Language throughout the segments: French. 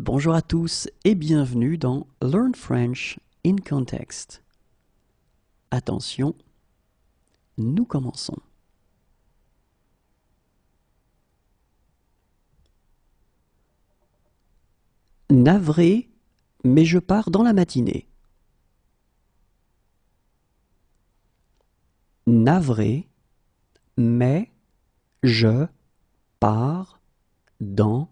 Bonjour à tous et bienvenue dans Learn French in Context. Attention, nous commençons. Navré, mais je pars dans la matinée. Navré, mais je pars dans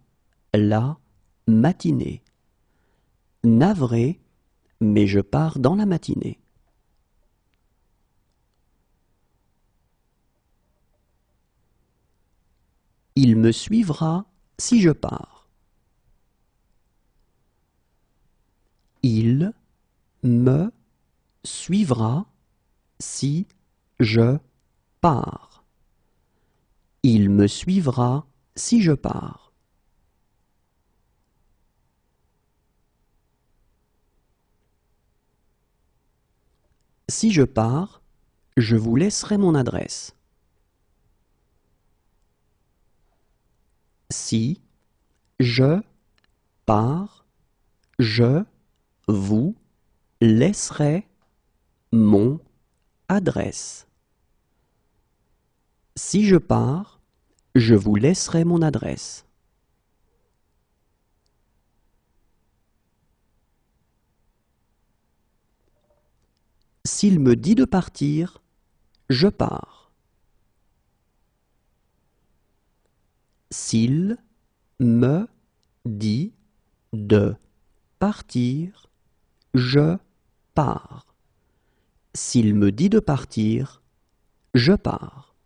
la matinée. Navré, mais je pars dans la matinée. Il me suivra si je pars. Il me suivra si je pars. Il me suivra si je pars. Si je pars, je vous laisserai mon adresse. Si je pars, je vous laisserai mon adresse. Si je pars, je vous laisserai mon adresse. S'il me dit de partir, je pars. S'il me dit de partir, je pars. S'il me dit de partir, je pars.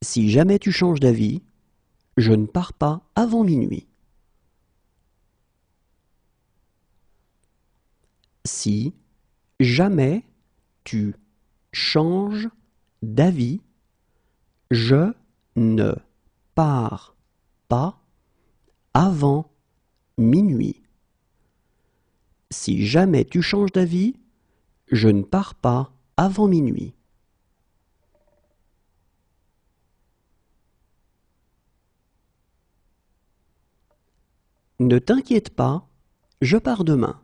Si jamais tu changes d'avis, je ne pars pas avant minuit. Si jamais tu changes d'avis, je ne pars pas avant minuit. Si jamais tu changes d'avis, je ne pars pas avant minuit. Ne t'inquiète pas, je pars demain.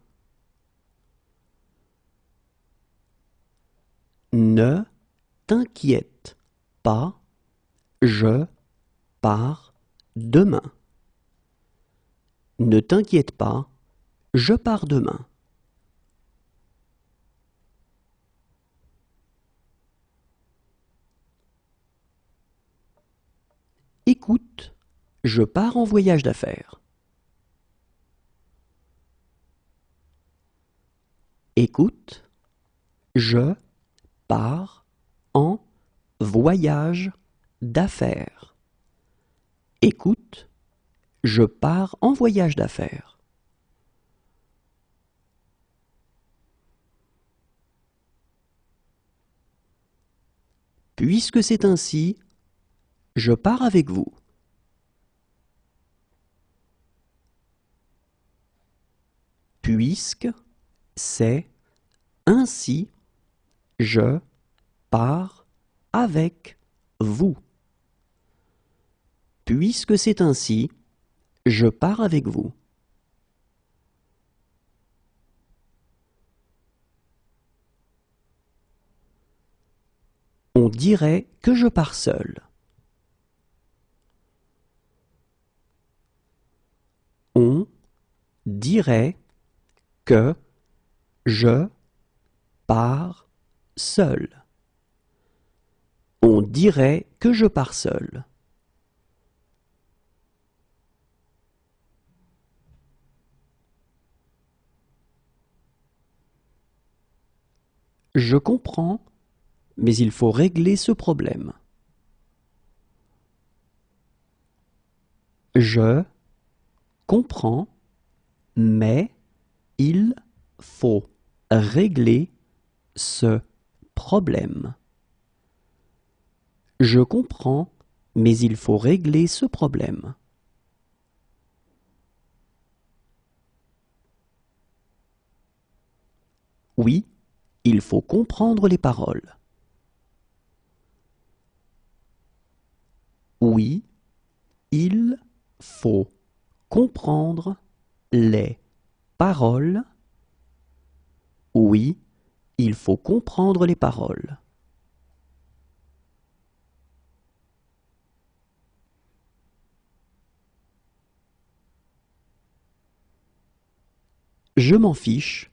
Ne t'inquiète pas, je pars demain. Ne t'inquiète pas, je pars demain. Écoute, je pars en voyage d'affaires. Écoute, je pars en voyage d'affaires. Écoute, je pars en voyage d'affaires. Puisque c'est ainsi, je pars avec vous. Puisque c'est ainsi, je pars avec vous. Puisque c'est ainsi, je pars avec vous. On dirait que je pars seul. On dirait que je pars seul. On dirait que je pars seul. Je comprends, mais il faut régler ce problème. Je comprends, mais il faut régler ce problème. Je comprends, mais il faut régler ce problème. Oui, il faut comprendre les paroles. Oui, il faut comprendre les paroles. Oui, il faut comprendre les paroles. Je m'en fiche,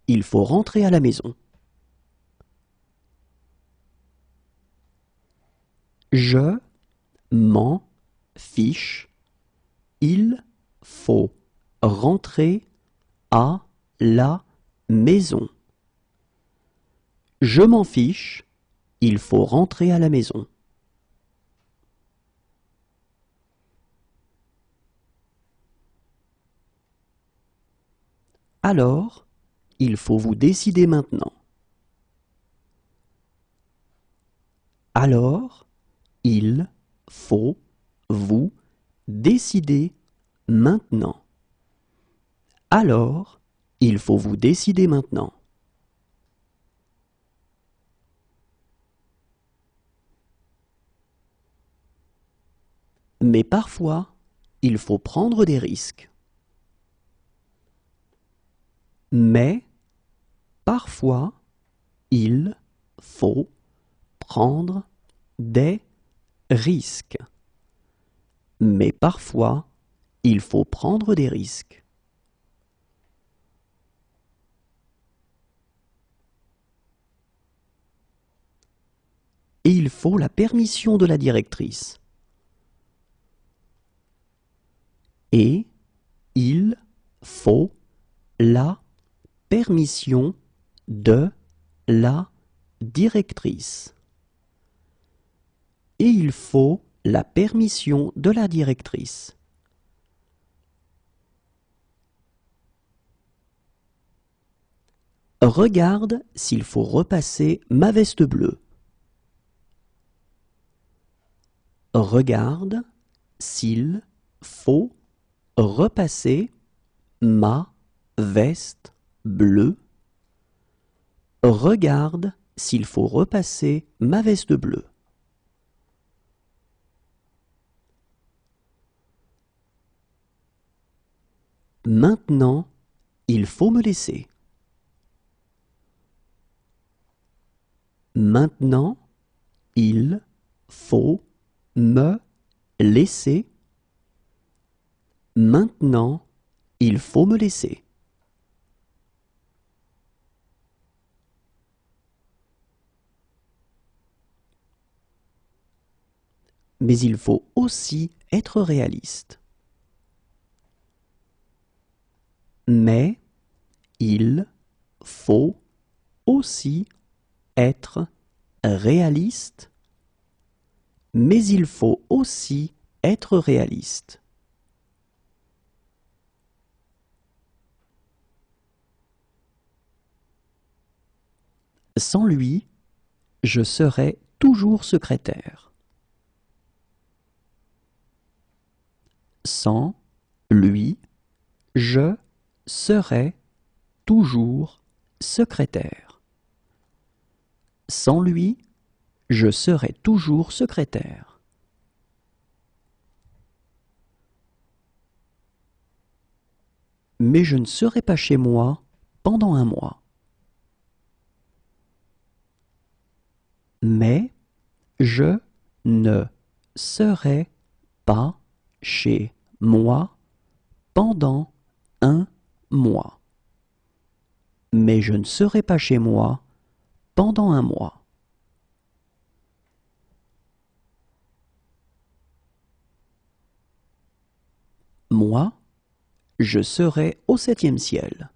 il faut rentrer à la maison. Je m'en fiche, il faut rentrer à la maison. Je m'en fiche, il faut rentrer à la maison. Alors, il faut vous décider maintenant. Alors, il faut vous décider maintenant. Alors, il faut vous décider maintenant. Mais parfois, il faut prendre des risques. Mais parfois, il faut prendre des risques. Mais parfois, il faut prendre des risques. Et il faut la permission de la directrice. Et il faut la permission de la directrice. Et il faut la permission de la directrice. Regarde s'il faut repasser ma veste bleue. Regarde s'il faut repasser ma veste bleue. Regarde s'il faut repasser ma veste bleue. Maintenant, il faut me laisser. Maintenant, il faut me laisser. Maintenant, il faut me laisser. Mais il faut aussi être réaliste. Mais il faut aussi être réaliste. Mais il faut aussi être réaliste. Sans lui, je serai toujours secrétaire. Sans lui, je serai toujours secrétaire. Sans lui, je serai toujours secrétaire. Mais je ne serai pas chez moi pendant un mois. Mais je ne serai pas chez moi pendant un mois. Mais je ne serai pas chez moi pendant un mois. Moi, je serai au 7e ciel.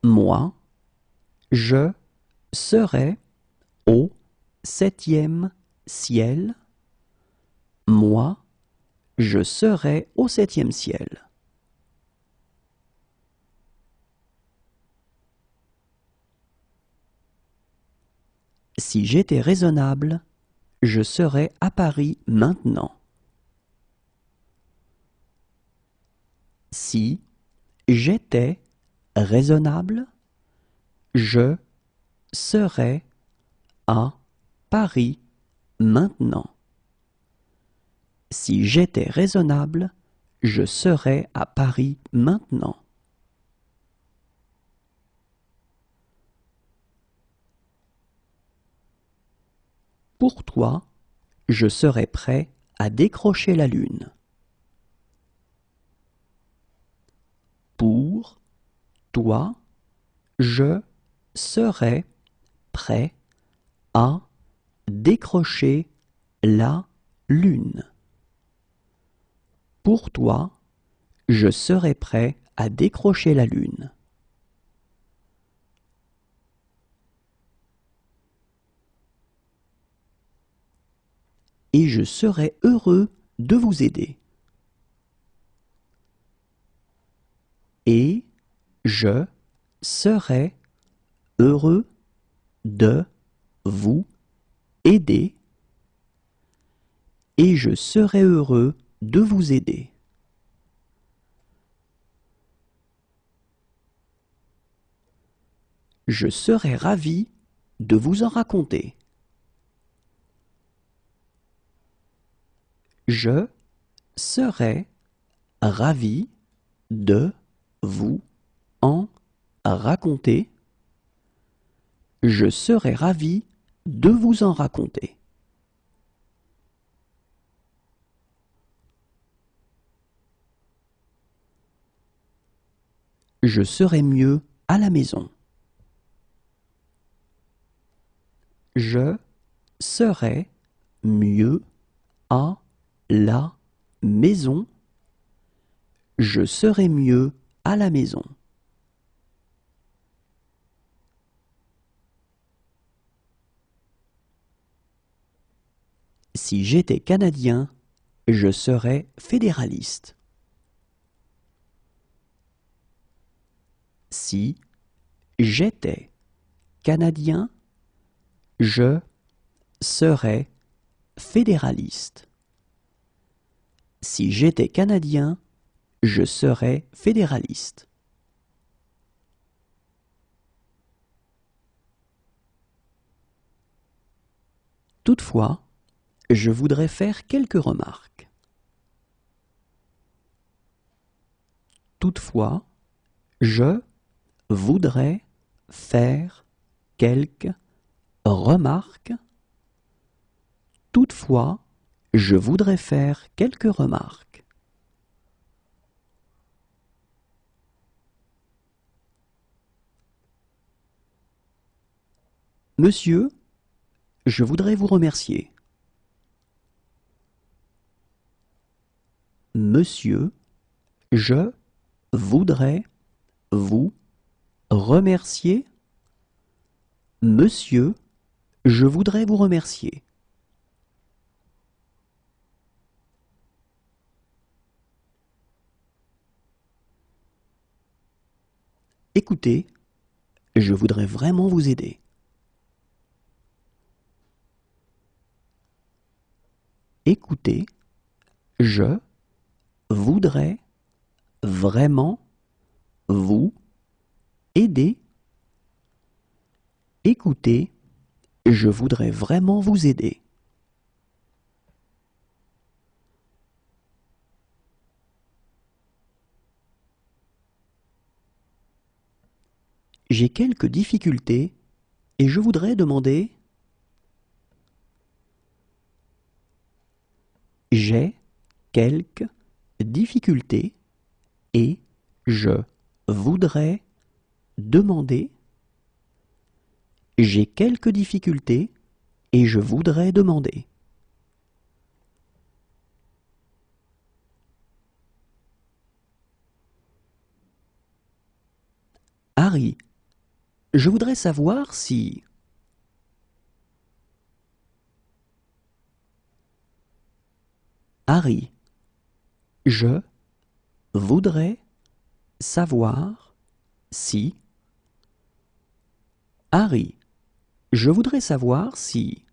Moi, je serai au 7e ciel. Moi, je serai au 7e ciel. Si j'étais raisonnable, je serais à Paris maintenant. Si j'étais raisonnable, je serais à Paris maintenant. Si j'étais raisonnable, je serais à Paris maintenant. Pour toi, je serais prêt à décrocher la lune. Pour toi, je serais prêt à décrocher la lune. Pour toi, je serais prêt à décrocher la lune. Et je serais heureux de vous aider. Et je serais heureux de vous aider. Et je serais heureux de vous aider. Je serais ravi de vous en raconter. Je serais ravi de vous en raconter. Je serais ravi de vous en raconter. Je serais mieux à la maison. Je serais mieux à la maison. Je serais mieux à la maison. Si j'étais canadien, je serais fédéraliste. Si j'étais canadien, je serais fédéraliste. Si j'étais canadien, je serais fédéraliste. Toutefois, je voudrais faire quelques remarques. Toutefois, je voudrais faire quelques remarques. Toutefois, je voudrais faire quelques remarques. Monsieur, je voudrais vous remercier. Monsieur, je voudrais vous remercier. Monsieur, je voudrais vous remercier. Écoutez, je voudrais vraiment vous aider. Écoutez, je voudrais vraiment vous aider. Écoutez, je voudrais vraiment vous aider. J'ai quelques difficultés et je voudrais demander. J'ai quelques difficultés et je voudrais demander. J'ai quelques difficultés et je voudrais demander. Harry, je voudrais savoir si... Harry, je voudrais savoir si... Harry, je voudrais savoir si...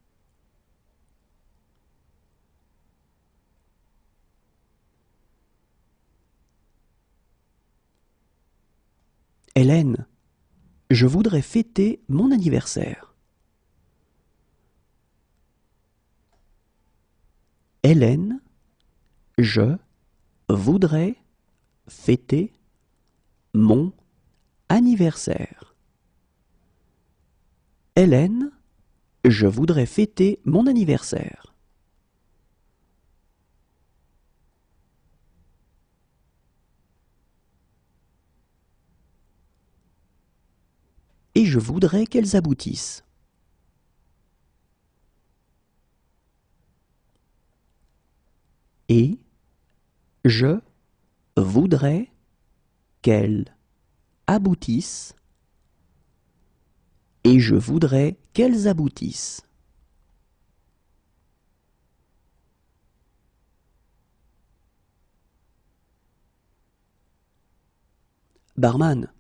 Hélène, je voudrais fêter mon anniversaire. Hélène, je voudrais fêter mon anniversaire. Hélène, je voudrais fêter mon anniversaire. Et je voudrais qu'elles aboutissent. Et je voudrais qu'elles aboutissent. Et je voudrais qu'elles aboutissent. Barman,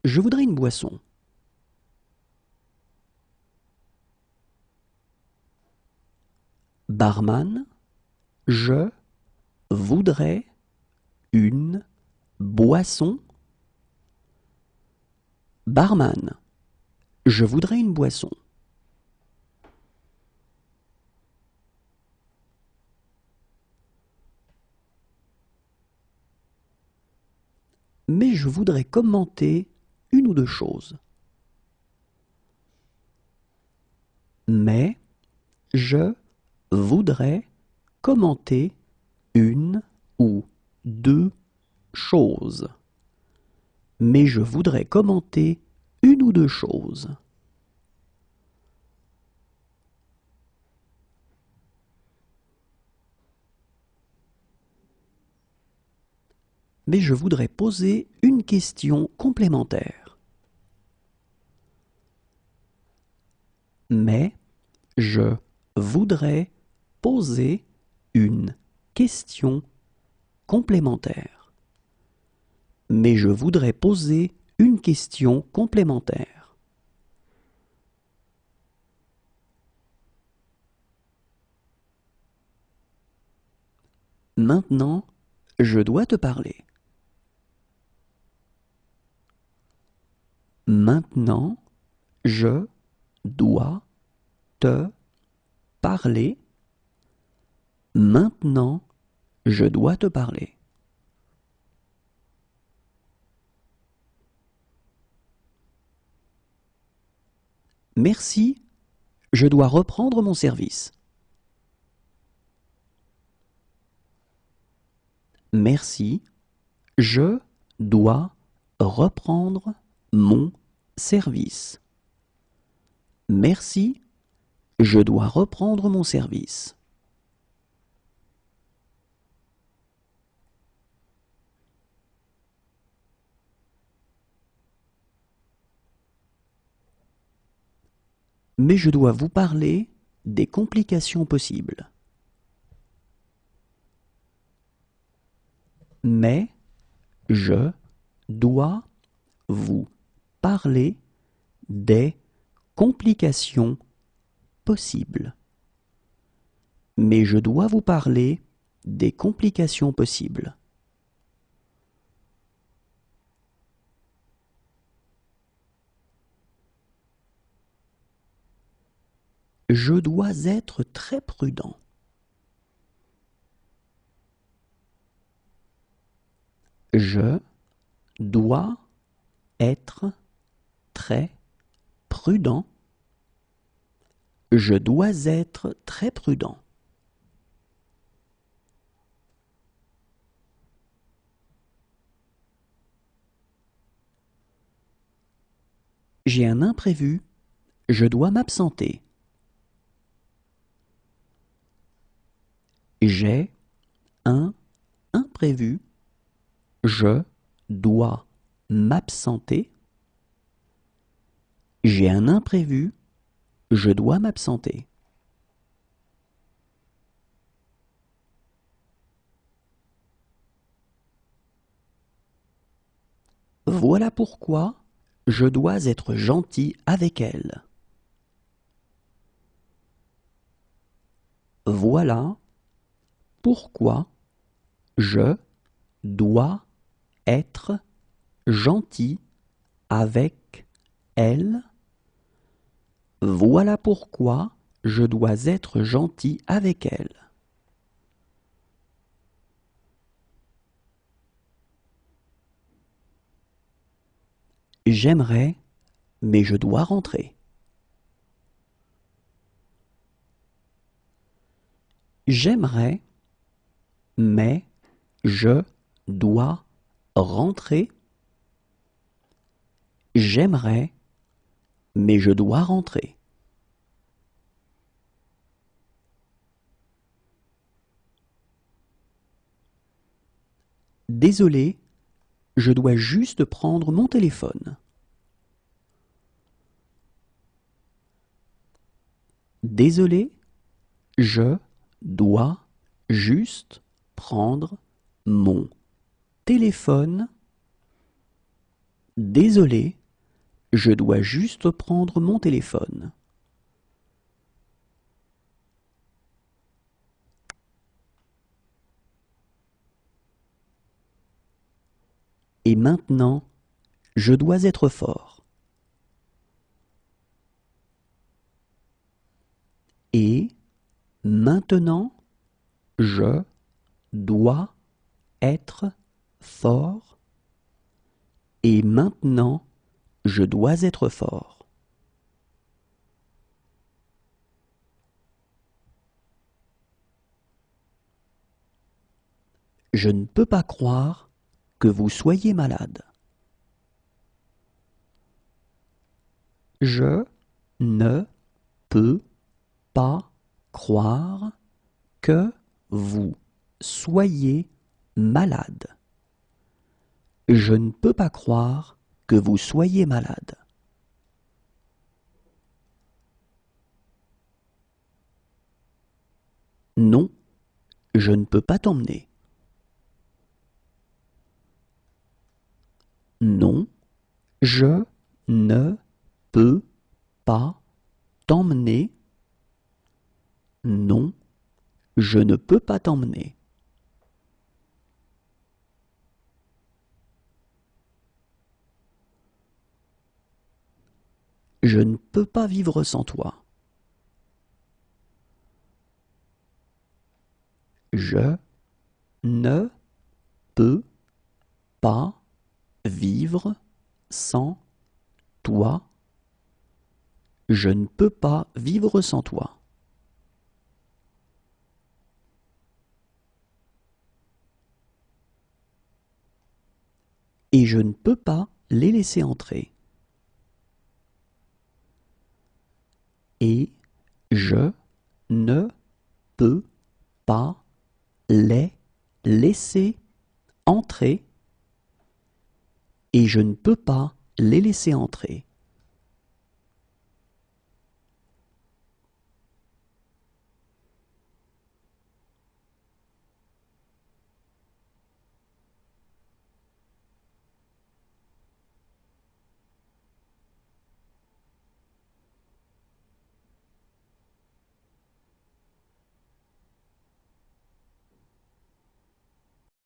je voudrais une boisson. Barman, je voudrais une boisson. Barman, je voudrais une boisson. Mais je voudrais commenter une ou deux choses. Mais je voudrais commenter une ou deux choses. Mais je voudrais commenter une ou deux choses. Mais je voudrais poser une question complémentaire. Mais je voudrais poser une question complémentaire. Mais je voudrais poser une question complémentaire. Maintenant, je dois te parler. Maintenant, je dois te parler. Maintenant, je dois te parler. Merci, je dois reprendre mon service. Merci, je dois reprendre mon service. Merci, je dois reprendre mon service. Mais je dois vous parler des complications possibles. Mais je dois vous parler des complications possibles. Mais je dois vous parler des complications possibles. Je dois être très prudent. Je dois être très prudent. Je dois être très prudent. J'ai un imprévu. Je dois m'absenter. J'ai un imprévu. Je dois m'absenter. J'ai un imprévu. Je dois m'absenter. Voilà pourquoi je dois être gentil avec elle. Voilà pourquoi je dois être gentil avec elle. Voilà pourquoi je dois être gentil avec elle. J'aimerais, mais je dois rentrer. J'aimerais, mais je dois rentrer. J'aimerais, mais je dois rentrer. Désolé, je dois juste prendre mon téléphone. Désolé, je dois juste prendre mon téléphone. Désolé, je dois juste prendre mon téléphone. Et maintenant, je dois être fort. Et maintenant, je dois être fort. Et maintenant, je dois être fort. Je ne peux pas croire que vous soyez malade. Je ne peux pas croire que vous soyez malade. Je ne peux pas croire que vous soyez malade. Non, je ne peux pas t'emmener. Non, je ne peux pas t'emmener. Non, je ne peux pas t'emmener. Je ne peux pas vivre sans toi. Je ne peux pas vivre sans toi. Je ne peux pas vivre sans toi. Et je ne peux pas les laisser entrer. Et je ne peux pas les laisser entrer. Et je ne peux pas les laisser entrer.